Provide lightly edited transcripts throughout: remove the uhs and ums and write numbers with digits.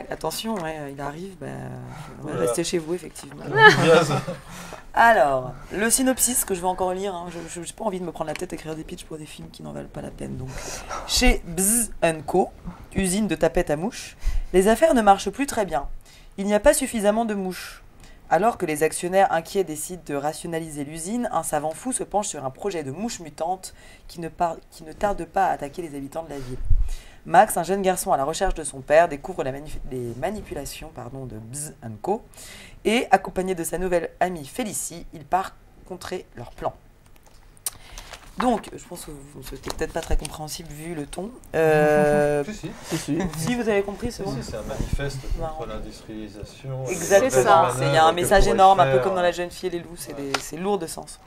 Attention, ouais, il arrive, restez chez vous, effectivement. Yes. Alors, le synopsis que je vais encore lire, hein, je n'ai pas envie de me prendre la tête à écrire des pitchs pour des films qui n'en valent pas la peine. Donc, chez Bzz & Co, usine de tapettes à mouches, les affaires ne marchent plus très bien. Il n'y a pas suffisamment de mouches. Alors que les actionnaires inquiets décident de rationaliser l'usine, un savant fou se penche sur un projet de mouche mutante qui ne tarde pas à attaquer les habitants de la ville. Max, un jeune garçon à la recherche de son père, découvre les manipulations de Bzz & Co. Et, accompagné de sa nouvelle amie Félicie, il part contrer leur plan. Donc, je pense que c'était peut-être pas très compréhensible vu le ton. Si, vous avez compris, c'est bon. C'est un manifeste contre l'industrialisation. Exactement. Il y a un message énorme, un peu comme dans La Jeune fille et les loups, c'est lourd de sens.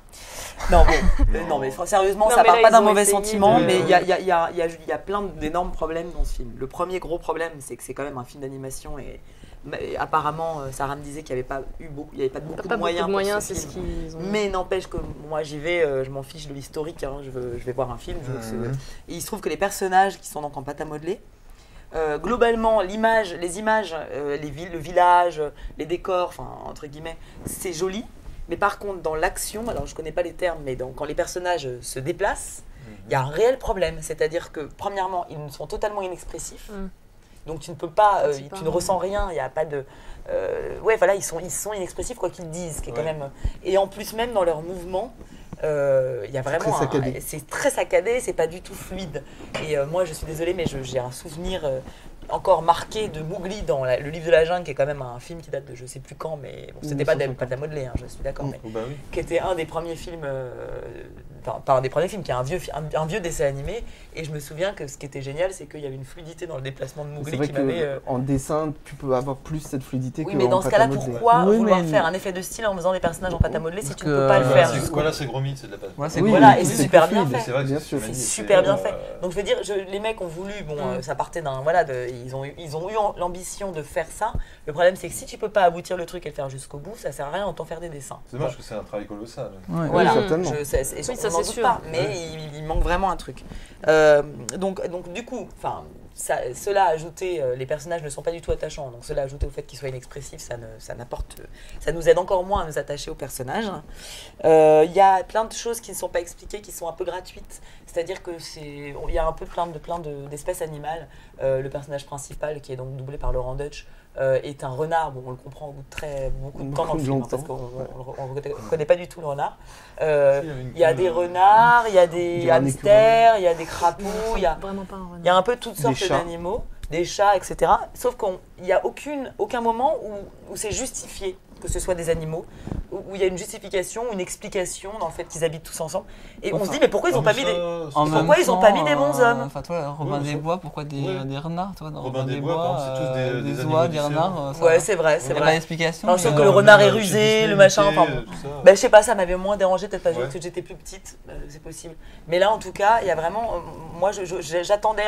Non, bon, non, mais sérieusement, ça part pas d'un mauvais sentiment, mais il y a plein d'énormes problèmes dans ce film. Le premier gros problème, c'est que c'est quand même un film d'animation et apparemment, Sarah me disait qu'il n'y avait pas beaucoup de moyens. C'est ce qu'ils ont. Mais n'empêche que moi j'y vais, je m'en fiche de l'historique, hein, je vais voir un film. Et il se trouve que les personnages qui sont donc en pâte à modeler, globalement, les images, le village, les décors, enfin entre guillemets, c'est joli. Mais par contre, dans l'action, alors je connais pas les termes, mais quand les personnages se déplacent, il y a un réel problème. C'est-à-dire que premièrement, ils sont totalement inexpressifs. Donc tu ne peux pas, tu ne ressens rien, il n'y a pas de... ouais, voilà, ils sont inexpressifs quoi qu'ils disent, qui est quand même... Et en plus, même dans leurs mouvements, il y a vraiment... C'est très saccadé, c'est pas du tout fluide. Et moi, je suis désolée, mais j'ai un souvenir encore marqué de Mowgli dans le livre de la jungle, qui est quand même un film qui date de je sais plus quand, mais bon, c'était pas de la modeler, hein, je suis d'accord, mais qui était un des premiers films... pas un des premiers films, qui est un vieux dessin animé, et je me souviens que ce qui était génial, c'est qu'il y avait une fluidité dans le déplacement de Mowgli qui m'avait... En dessin, tu peux avoir plus cette fluidité mais dans ce cas-là, pourquoi vouloir faire un effet de style en faisant des personnages en pâte à modeler si tu ne peux pas le faire Voilà, c'est gros mythe, c'est de la pâte. Voilà, et c'est super bien fait. C'est vrai que c'est super bien fait. Donc je veux dire, les mecs ont voulu, ça partait d'un... Voilà, ils ont eu l'ambition de faire ça. Le problème, c'est que si tu peux pas aboutir le truc et le faire jusqu'au bout, ça sert à rien d'en faire des dessins. C'est dommage que c'est un travail colossal. Voilà, ça c'est sûr. Mais il manque vraiment un truc. Donc du coup, cela ajouté, les personnages ne sont pas du tout attachants, donc cela ajouté au fait qu'ils soient inexpressifs, ça nous aide encore moins à nous attacher aux personnages. Il y a plein de choses qui ne sont pas expliquées, qui sont un peu gratuites, c'est-à-dire que il y a un peu plein d'espèces animales. Le personnage principal, qui est donc doublé par Laurent Deutsch, est un renard. Bon, on le comprend au bout de beaucoup de temps dans le film, parce qu'on ne connaît pas du tout le renard. Il y a des renards, il y a des hamsters, il y a des crapauds, il y a un peu toutes sortes d'animaux, des chats, etc. Sauf qu'il n'y a aucun moment où c'est justifié que ce soit des animaux, où il y a une justification, une explication dans le fait qu'ils habitent tous ensemble. Et on se dit, mais pourquoi ils n'ont pas mis des bons hommes? Enfin, toi, Robin des Bois, pourquoi des renards, toi, dans Robin des Bois, c'est tous des oies, des renards. Ouais, c'est vrai. Il n'y a pas d'explication. Je trouve que le renard est rusé, le machin, enfin bon. Je sais pas, ça m'avait moins dérangé, peut-être parce que j'étais plus petite, c'est possible. Mais là, en tout cas, il y a vraiment... Moi, j'attendais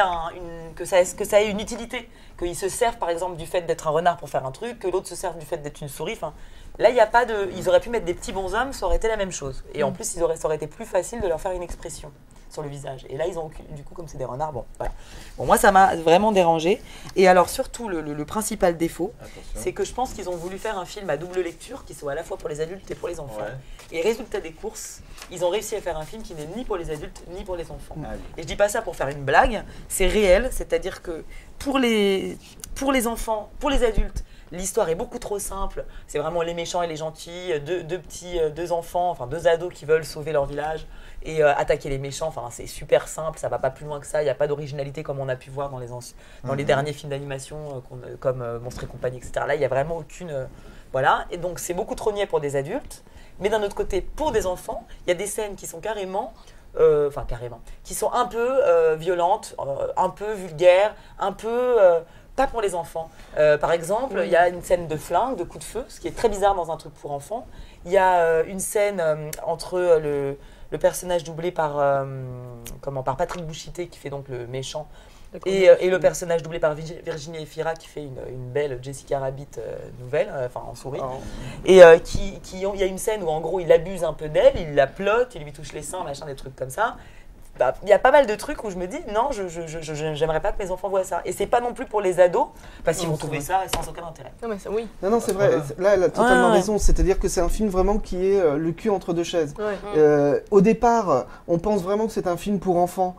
que ça ait une utilité. Qu'ils se servent, par exemple, du fait d'être un renard pour faire un truc, que l'autre se serve du fait d'être une souris. Enfin, là, il n'y a pas de... Ils auraient pu mettre des petits bonshommes, ça aurait été la même chose. Et en plus, ça aurait été plus facile de leur faire une expression sur le visage. Et là, ils ont du coup, comme c'est des renards, bon, voilà. Bon, moi, ça m'a vraiment dérangé. Et alors, surtout, le principal défaut, c'est que je pense qu'ils ont voulu faire un film à double lecture, qui soit à la fois pour les adultes et pour les enfants. Et résultat des courses, ils ont réussi à faire un film qui n'est ni pour les adultes, ni pour les enfants. Et je dis pas ça pour faire une blague, c'est réel, c'est-à-dire que pour les enfants, pour les adultes, l'histoire est beaucoup trop simple. C'est vraiment les méchants et les gentils, deux enfants, enfin deux ados qui veulent sauver leur village et attaquer les méchants. Enfin, c'est super simple, ça va pas plus loin que ça. Il n'y a pas d'originalité comme on a pu voir dans les derniers films d'animation comme Monstres et compagnie, etc. Là, il n'y a vraiment aucune... voilà, et donc c'est beaucoup trop niais pour des adultes. Mais d'un autre côté, pour des enfants, il y a des scènes qui sont qui sont un peu violentes, un peu vulgaires, un peu... pas pour les enfants. Par exemple, il y a une scène de flingue, de coup de feu, ce qui est très bizarre dans un truc pour enfants. Il y a une scène entre le personnage doublé par Patrick Bouchité, qui fait donc le méchant, et le personnage doublé par Virginie Efira, qui fait une belle Jessica Rabbit nouvelle, en souris. Et il y a une scène où en gros il abuse un peu d'elle, il la plotte, il lui touche les seins, machin, des trucs comme ça. il y a pas mal de trucs où je me dis non, j'aimerais pas que mes enfants voient ça. Et c'est pas non plus pour les ados, parce qu'ils vont trouver ça sans aucun intérêt. Non, mais ça, oui. Non, c'est vrai. Là, elle a totalement raison. C'est-à-dire que c'est un film vraiment qui est le cul entre deux chaises. Au départ, on pense vraiment que c'est un film pour enfants.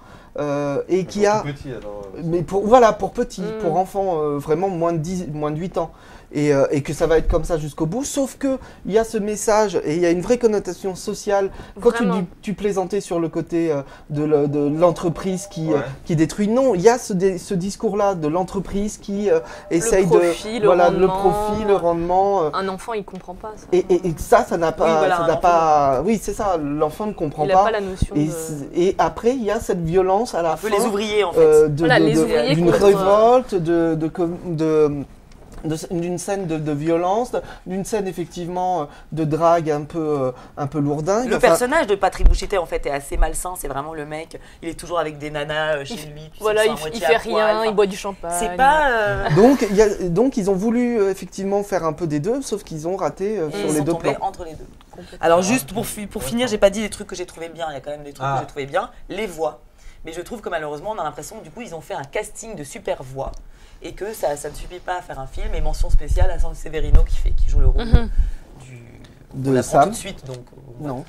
Et qui a. Petit, alors, mais pour petits, pour enfants vraiment moins de 8 ans. Et que ça va être comme ça jusqu'au bout, sauf que il y a ce message et il y a une vraie connotation sociale. Quand tu plaisantais sur le côté de l'entreprise qui détruit, non, il y a ce discours-là de l'entreprise qui essaye le profit, le rendement. Un enfant, il comprend pas ça. Et ça n'a pas, oui, c'est ça, l'enfant ne comprend pas. Il n'a pas la notion. Et après, il y a cette violence à la fin. Un peu les ouvriers en fait. D'une révolte, d'une scène de violence, d'une scène effectivement de drague un peu lourdingue. Le personnage de Patrick Bouchité en fait est assez malsain, c'est vraiment le mec, il est toujours avec des nanas chez lui. Il fait rien, il boit du champagne. C'est pas... Donc ils ont voulu effectivement faire un peu des deux, sauf qu'ils ont raté sur les deux plans. Entre les deux. Alors juste pour finir, j'ai pas dit les trucs que j'ai trouvé bien, il y a quand même des trucs que j'ai trouvé bien, les voix. Mais je trouve que malheureusement on a l'impression que du coup ils ont fait un casting de super voix. Et que ça ne suffit pas à faire un film. Et mention spéciale à San Severino qui joue le rôle de Sam. Tout de suite, donc non.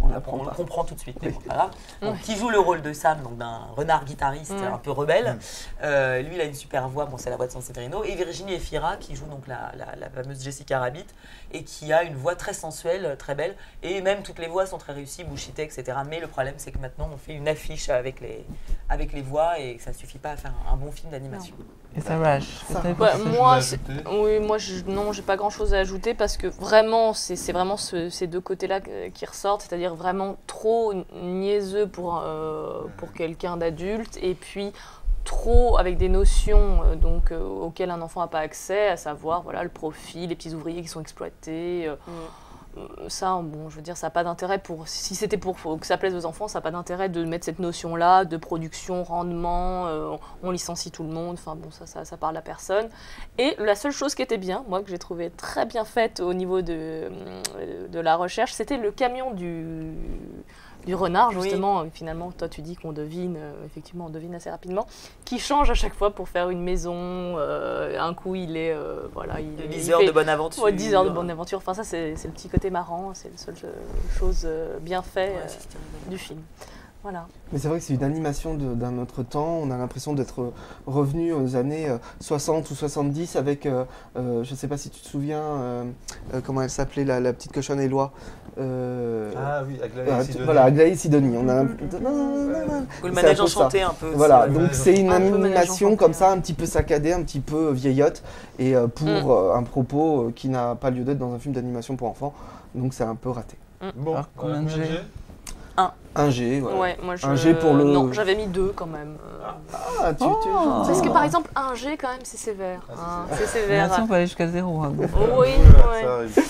D'accord, on le comprend tout de suite. Mais bon, pas grave. Donc, qui joue le rôle de Sam, donc d'un renard guitariste un peu rebelle. Lui, il a une super voix. Bon, c'est la voix de San Severino. Et Virginie Efira qui joue donc la fameuse Jessica Rabbit et qui a une voix très sensuelle, très belle. Et même toutes les voix sont très réussies, Bouchité, etc. Mais le problème, c'est que maintenant, on fait une affiche avec les voix et que ça ne suffit pas à faire un bon film d'animation. Et ça rage. Moi, j'ai pas grand chose à ajouter parce que vraiment, c'est vraiment ces deux côtés-là qui ressortent, c'est-à-dire vraiment trop niaiseux pour quelqu'un d'adulte et puis trop avec des notions auxquelles un enfant n'a pas accès, à savoir le profit, les petits ouvriers qui sont exploités. Ça, bon, je veux dire, ça n'a pas d'intérêt si c'était pour que ça plaise aux enfants, ça n'a pas d'intérêt de mettre cette notion-là de production, rendement, on licencie tout le monde, enfin bon, ça parle à personne. Et la seule chose qui était bien, moi, que j'ai trouvé très bien faite au niveau de la recherche, c'était le camion du renard, justement. Finalement, toi, tu dis qu'on devine, effectivement, on devine assez rapidement, qui change à chaque fois pour faire une maison. Un coup, il est... 10 heures de bonne aventure. 10 heures de bonne aventure. Enfin, ça, c'est le petit côté marrant. C'est la seule chose bien faite du film. Voilà. Mais c'est vrai que c'est une animation d'un autre temps. On a l'impression d'être revenu aux années 60 ou 70 avec, je ne sais pas si tu te souviens, comment elle s'appelait, la petite cochonne Éloi. Aglaé Sidonie. Voilà, Aglaé Sidonie. On a le manège enchanté un peu. Voilà, donc c'est une animation comme ça, un petit peu saccadée, un petit peu vieillotte, et pour un propos qui n'a pas lieu d'être dans un film d'animation pour enfants. Donc c'est un peu raté. Bon, combien de G ? Un G, ouais. Moi, un G pour le... Non, j'avais mis 2 quand même. Parce que par exemple, un G quand même, c'est sévère. C'est sévère. On peut aller jusqu'à 0. Oui, ça arrive.